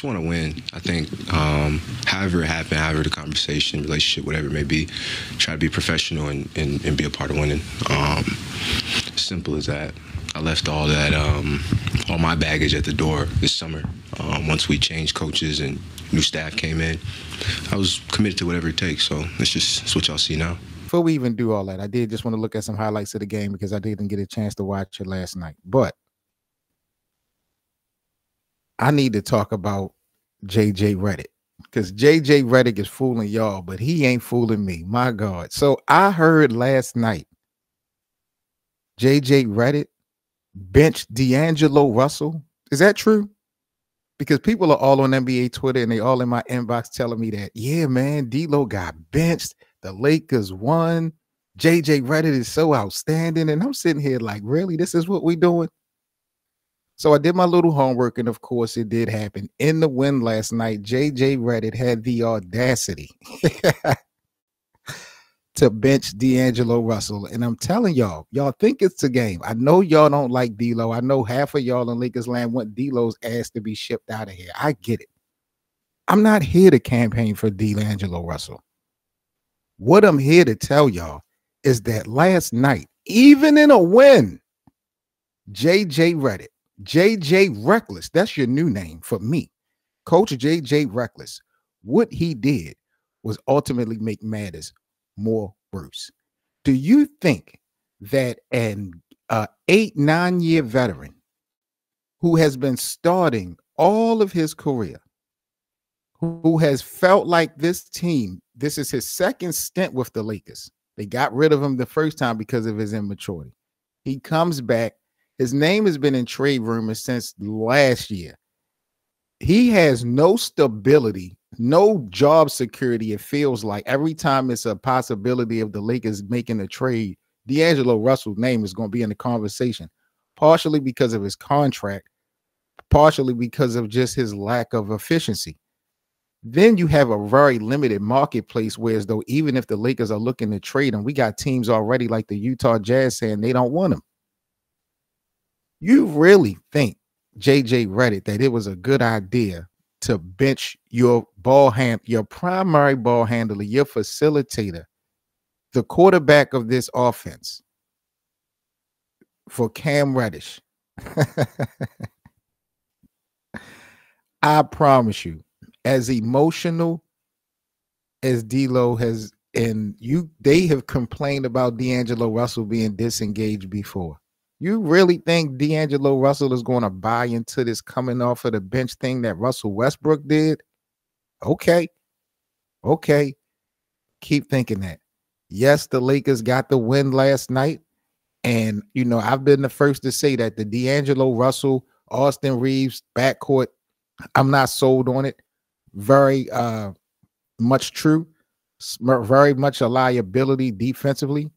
just want to win. I think, however it happened, however the conversation, relationship, whatever it may be, try to be professional and be a part of winning. Simple as that. I left all that, all my baggage at the door this summer. Once we changed coaches and new staff came in, I was committed to whatever it takes. So it's what y'all see now. Before we even do all that, I did just want to look at some highlights of the game because I didn't get a chance to watch it last night. But I need to talk about JJ Redick because JJ Redick is fooling y'all, but he ain't fooling me. My God. So I heard last night JJ Redick benched DAngelo Russell. Is that true? Because people are all on NBA Twitter and they all in my inbox telling me that, yeah, man, D-Lo got benched. The Lakers won. JJ Redick is so outstanding. And I'm sitting here like, really? This is what we doing? So I did my little homework, and of course it did happen. In the win last night, JJ Redick had the audacity to bench DAngelo Russell. And I'm telling y'all think it's a game. I know y'all don't like D-Lo. I know half of y'all in Lakers land want D-Lo's ass to be shipped out of here. I get it. I'm not here to campaign for DAngelo Russell. What I'm here to tell y'all is that last night, even in a win, JJ Redick, JJ Reckless, that's your new name for me, Coach JJ Reckless, what he did was ultimately make matters more worse. Do you think that an 8-9 year veteran who has been starting all of his career, who has felt like this team, this is his second stint with the Lakers. They got rid of him the first time because of his immaturity. He comes back. His name has been in trade rumors since last year. He has no stability, no job security. It feels like every time it's a possibility of the Lakers making a trade, DAngelo Russell's name is going to be in the conversation, partially because of his contract, partially because of just his lack of efficiency. Then you have a very limited marketplace, whereas though even if the Lakers are looking to trade him, we got teams already like the Utah Jazz saying they don't want him. You really think, JJ Redick, that it was a good idea to bench your your primary ball handler, your facilitator, the quarterback of this offense for Cam Reddish? I promise you, as emotional as D-Lo has, and they have complained about DAngelo Russell being disengaged before. You really think DAngelo Russell is going to buy into this coming off of the bench thing that Russell Westbrook did? Okay. Keep thinking that. Yes, the Lakers got the win last night. And, I've been the first to say that the DAngelo Russell, Austin Reeves backcourt, I'm not sold on it. Very much true. Very much a liability defensively.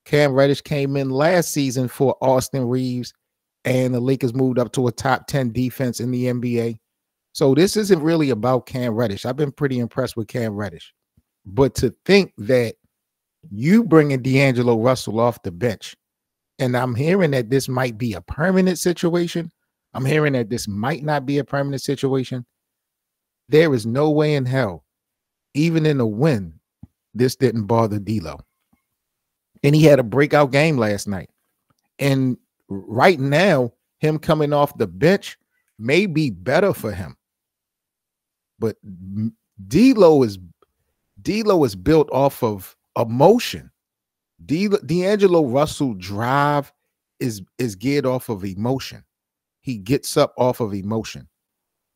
Cam Reddish came in last season for Austin Reeves, and the Lakers moved up to a top 10 defense in the NBA. So this isn't really about Cam Reddish. I've been pretty impressed with Cam Reddish. But to think that you bringing DAngelo Russell off the bench, and I'm hearing that this might be a permanent situation. I'm hearing that this might not be a permanent situation. There is no way in hell, even in a win, this didn't bother D-Lo. And he had a breakout game last night. And right now, him coming off the bench may be better for him. But D-Lo is built off of emotion. DAngelo Russell drive is geared off of emotion. He gets up off of emotion.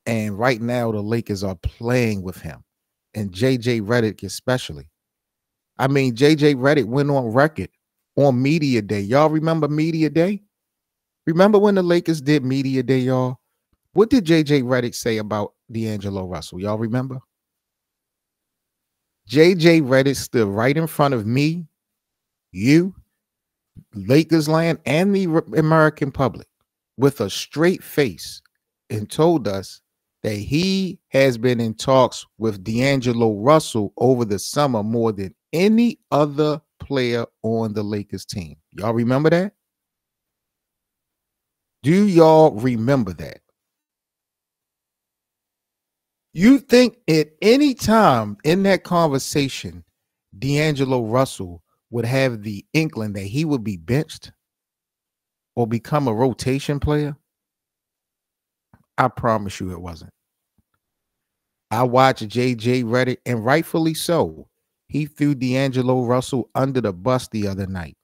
And right now, the Lakers are playing with him. And JJ Redick especially. I mean, JJ Redick went on record on Media Day. Y'all remember Media Day? Remember when the Lakers did Media Day, y'all? What did JJ Redick say about DAngelo Russell? Y'all remember? JJ Redick stood right in front of me, you, Lakers land, and the American public with a straight face and told us that he has been in talks with DAngelo Russell over the summer more than any other player on the Lakers team. Y'all remember that? Do y'all remember that? You think at any time in that conversation, D'Angelo Russell would have the inkling that he would be benched or become a rotation player? I promise you it wasn't. I watched JJ Redick, and rightfully so. He threw D'Angelo Russell under the bus the other night.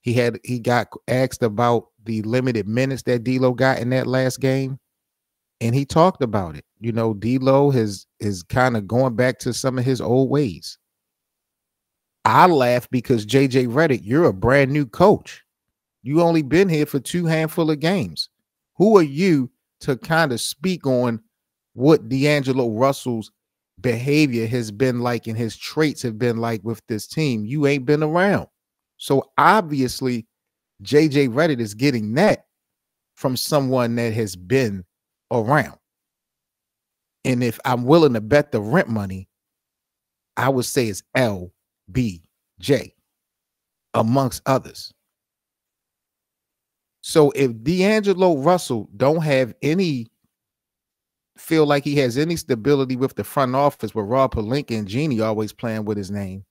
He got asked about the limited minutes that D'Lo got in that last game, and he talked about it. You know, D'Lo is kind of going back to some of his old ways. I laugh because JJ Redick, you're a brand new coach. You only been here for 2 handful of games. Who are you to kind of speak on what D'Angelo Russell's behavior has been like and his traits have been like with this team? You ain't been around. So obviously, JJ Redick is getting that from someone that has been around. And if I'm willing to bet the rent money, I would say it's LBJ amongst others. So if D'Angelo Russell don't have any, feel like he has any stability with the front office with Rob Pelinka and Jeannie always playing with his name,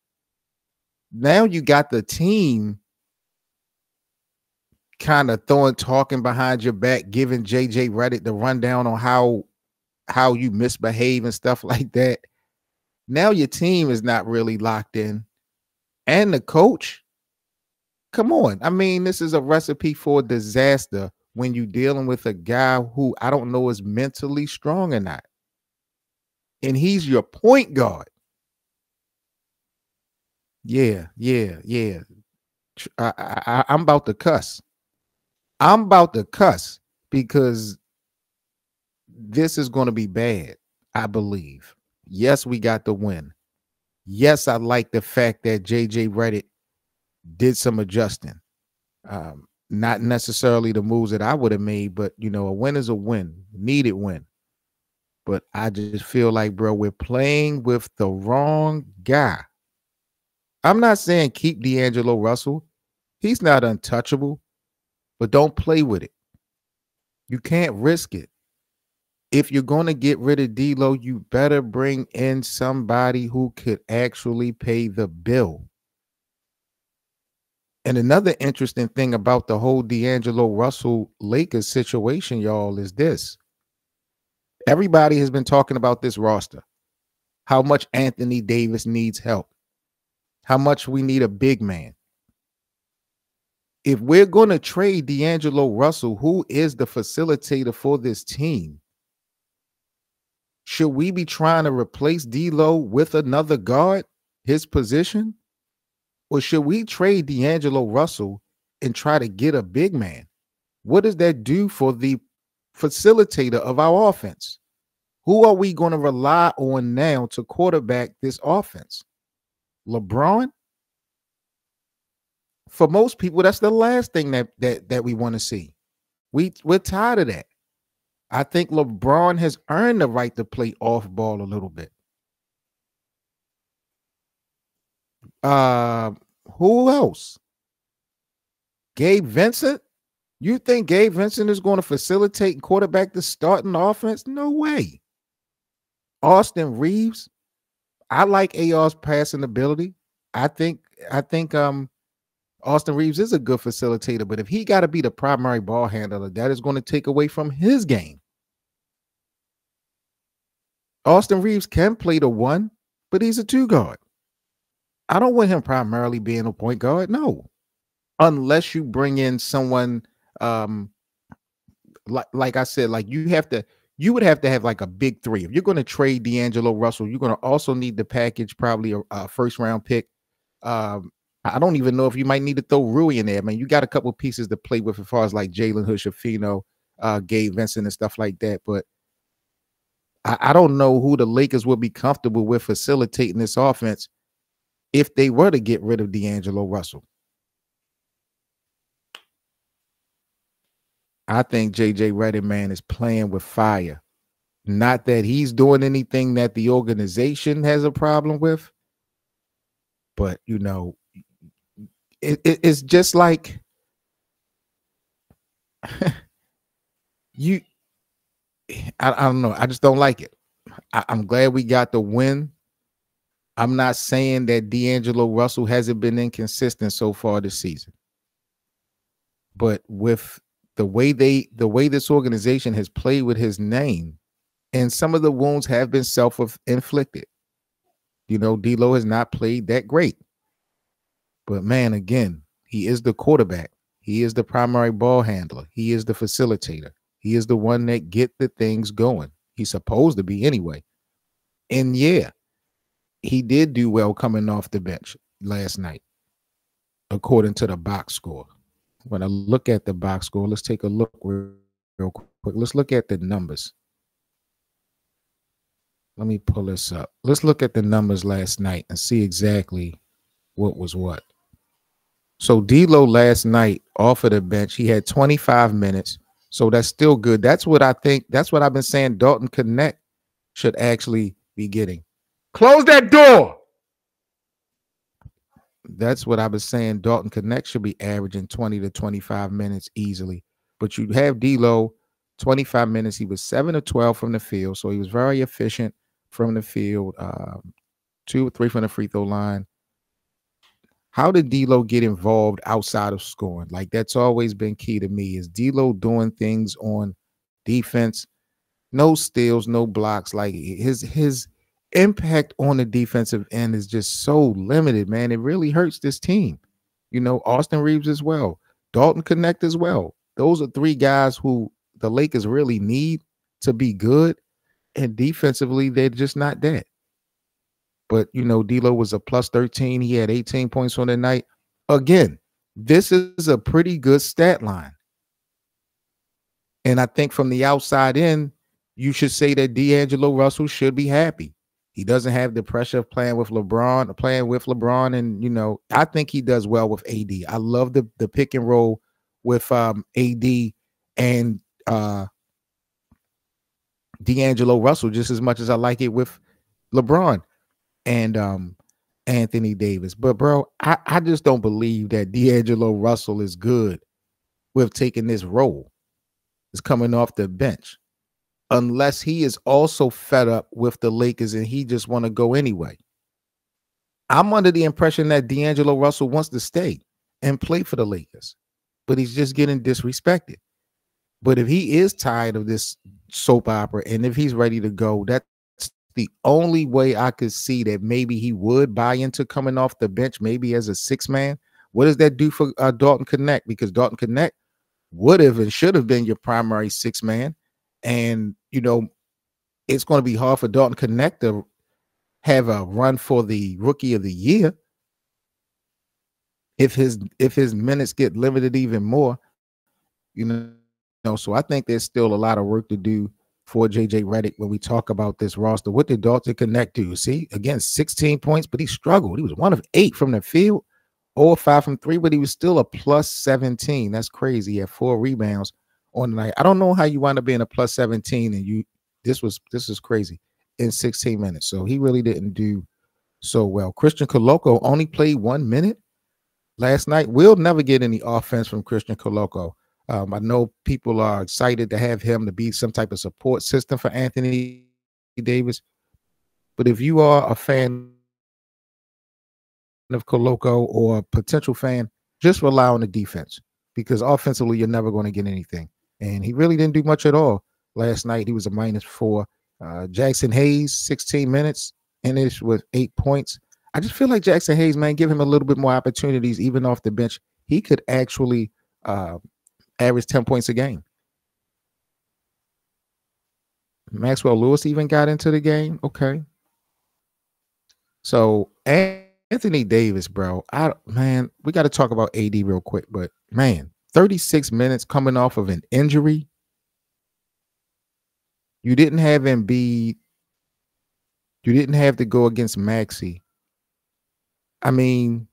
now you got the team kind of talking behind your back, giving JJ Redick the rundown on how you misbehave and stuff like that. Now your team is not really locked in. And the coach, come on. I mean, this is a recipe for disaster when you're dealing with a guy who I don't know is mentally strong or not. And he's your point guard. Yeah. I'm about to cuss. I'm about to cuss because this is going to be bad, I believe. Yes, we got the win. Yes, I like the fact that JJ Redick did some adjusting. Not necessarily the moves that I would have made, but you know, a win is a win, needed win. But I just feel like, bro, we're playing with the wrong guy. I'm not saying keep D'Angelo Russell. He's not untouchable, but don't play with it. You can't risk it. If you're going to get rid of D'Lo, you better bring in somebody who could actually pay the bill. And another interesting thing about the whole D'Angelo Russell Lakers situation, y'all, is this. Everybody has been talking about this roster, how much Anthony Davis needs help, how much we need a big man. If we're going to trade D'Angelo Russell, who is the facilitator for this team, should we be trying to replace D'Lo with another guard, his position? Or should we trade D'Angelo Russell and try to get a big man? What does that do for the facilitator of our offense? Who are we going to rely on now to quarterback this offense? LeBron? For most people, that's the last thing that we want to see. We're tired of that. I think LeBron has earned the right to play off ball a little bit. Who else? Gabe Vincent? You think Gabe Vincent is going to facilitate and quarterback the starting offense? No way. Austin Reeves? I like AR's passing ability. I think Austin Reeves is a good facilitator, but if he got to be the primary ball handler, that is going to take away from his game. Austin Reeves can play the 1, but he's a 2 guard. I don't want him primarily being a point guard. No, unless you bring in someone like I said, like you would have to have like a big 3. If you're going to trade D'Angelo Russell, you're going to also need the package, probably a first round pick. I don't even know if you might need to throw Rui in there. I mean, you got a couple pieces to play with as far as like Jalen Hood-Schifino, Gabe Vincent and stuff like that. But I don't know who the Lakers would be comfortable with facilitating this offense if they were to get rid of D'Angelo Russell. I think JJ Redick, man, is playing with fire. Not that he's doing anything that the organization has a problem with, but you know, it's just like I don't know. I just don't like it. I'm glad we got the win. I'm not saying that D'Angelo Russell hasn't been inconsistent so far this season, but with the way this organization has played with his name, and some of the wounds have been self-inflicted. You know, D'Lo has not played that great, but man, again, he is the quarterback. He is the primary ball handler. He is the facilitator. He is the one that get the things going. He's supposed to be anyway. And yeah, he did do well coming off the bench last night, according to the box score. When I look at the box score, let's take a look real quick. Let's look at the numbers. Let me pull this up. Let's look at the numbers last night and see exactly what was what. So D'Lo last night off of the bench, he had 25 minutes. So that's still good. That's what I think. That's what I've been saying Dalton Connect should actually be getting. Close that door. That's what I've been saying. Dalton Connect should be averaging 20 to 25 minutes easily. But you have D'Lo, 25 minutes. He was 7 of 12 from the field. So he was very efficient from the field. 2 or 3 from the free throw line. How did D'Lo get involved outside of scoring? Like, that's always been key to me. Is D'Lo doing things on defense? No steals, no blocks. Like, his impact on the defensive end is just so limited, man. It really hurts this team. You know, Austin Reeves as well. Dalton Connect as well. Those are 3 guys who the Lakers really need to be good. And defensively, they're just not that. But, you know, D'Lo was a plus 13. He had 18 points on the night. Again, this is a pretty good stat line. And I think from the outside in, you should say that D'Angelo Russell should be happy. He doesn't have the pressure of playing with LeBron. And, you know, I think he does well with AD. I love the pick and roll with AD and D'Angelo Russell just as much as I like it with LeBron and Anthony Davis. But, bro, I just don't believe that D'Angelo Russell is good with taking this role. Is coming off the bench. Unless he is also fed up with the Lakers and he just want to go anyway. I'm under the impression that D'Angelo Russell wants to stay and play for the Lakers, but he's just getting disrespected. But if he is tired of this soap opera and if he's ready to go, that's the only way I could see that maybe he would buy into coming off the bench, maybe as a 6-man. What does that do for Dalton Connect? Because Dalton Connect would have and should have been your primary 6-man. And, you know, it's going to be hard for Dalton Connect to have a run for the Rookie of the Year if his minutes get limited even more, you know. So I think there's still a lot of work to do for JJ Redick when we talk about this roster. What did Dalton Connect do? See, again, 16 points, but he struggled. He was 1 of 8 from the field, 0 of 5 from 3, but he was still a plus 17. That's crazy. He had 4 rebounds on the night. I don't know how you wind up being a plus 17 and this is crazy in 16 minutes. So he really didn't do so well. Christian Coloco only played 1 minute last night. We'll never get any offense from Christian Coloco. I know people are excited to have him to be some type of support system for Anthony Davis. But if you are a fan of Coloco or a potential fan, just rely on the defense because offensively you're never going to get anything. And he really didn't do much at all last night. He was a -4. Jackson Hayes, 16 minutes, finished with 8 points. I just feel like Jackson Hayes, man, give him a little bit more opportunities, even off the bench. He could actually average 10 points a game. Maxwell Lewis even got into the game. Okay. So Anthony Davis, bro, we got to talk about AD real quick, but man, 36 minutes coming off of an injury. You didn't have Embiid. You didn't have to go against Maxey. I mean,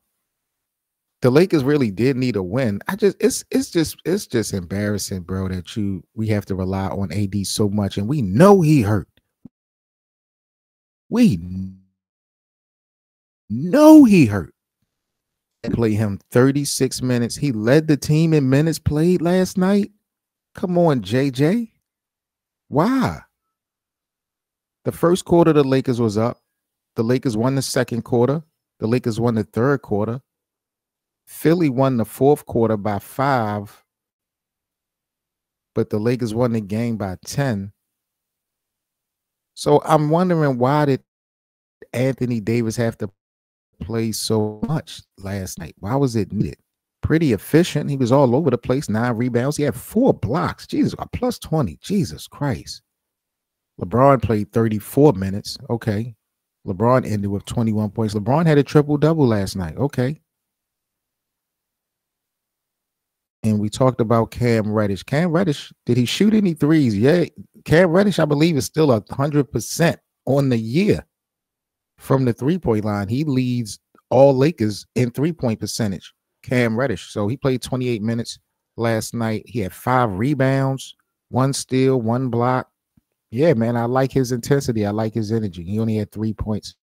the Lakers really did need a win. It's just embarrassing, bro, that we have to rely on AD so much, and we know he hurt. We know he hurt. Play him 36 minutes. He led the team in minutes played last night. Come on, JJ. Why? The first quarter, the Lakers was up. The Lakers won the second quarter. The Lakers won the third quarter. Philly won the fourth quarter by 5, but the Lakers won the game by 10. So I'm wondering, why did Anthony Davis have to play so much last night? Why was it needed? Pretty efficient. He was all over the place. 9 rebounds. He had 4 blocks. Jesus, a plus 20. Jesus Christ. LeBron played 34 minutes. Okay. LeBron ended with 21 points. LeBron had a triple-double last night. Okay. And we talked about Cam Reddish. Cam Reddish, did he shoot any threes? Yeah. Cam Reddish, I believe, is still 100% on the year from the three-point line. He leads all Lakers in three-point percentage, Cam Reddish. So he played 28 minutes last night. He had 5 rebounds, 1 steal, 1 block. Yeah, man, I like his intensity. I like his energy. He only had 3 points.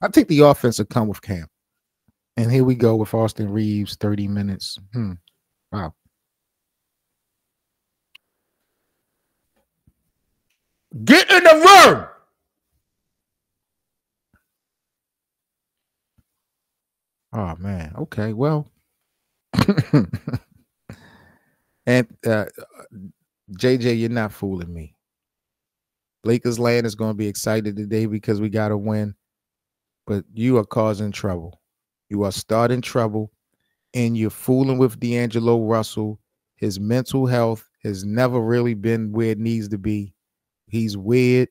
I think the offense will come with Cam. And here we go with Austin Reeves, 30 minutes. Wow. Get in the room. Oh, man. Okay, well. And JJ, you're not fooling me. Lakers land is going to be excited today because we got to win. But you are causing trouble. You are starting trouble, and you're fooling with D'Angelo Russell. His mental health has never really been where it needs to be. He's weird,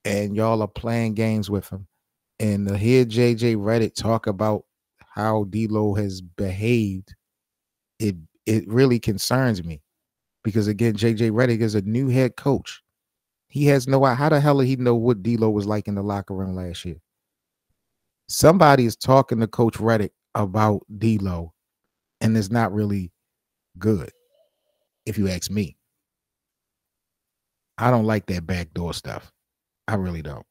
and y'all are playing games with him. And to hear JJ Redick talk about how D'Lo has behaved, it really concerns me. Because, again, JJ Redick is a new head coach. He has no idea. How the hell did he know what D'Lo was like in the locker room last year? Somebody is talking to Coach Redick about D'Lo, and it's not really good, if you ask me. I don't like that backdoor stuff. I really don't.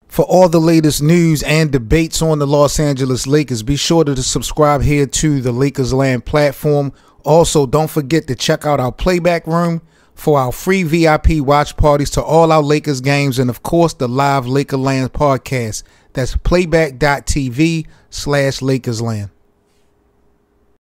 For all the latest news and debates on the Los Angeles Lakers, be sure to subscribe here to the Lakers Land platform. Also, don't forget to check out our playback room for our free VIP watch parties to all our Lakers games, and of course the live Lakerland podcast. That's playback.tv/LakersLand.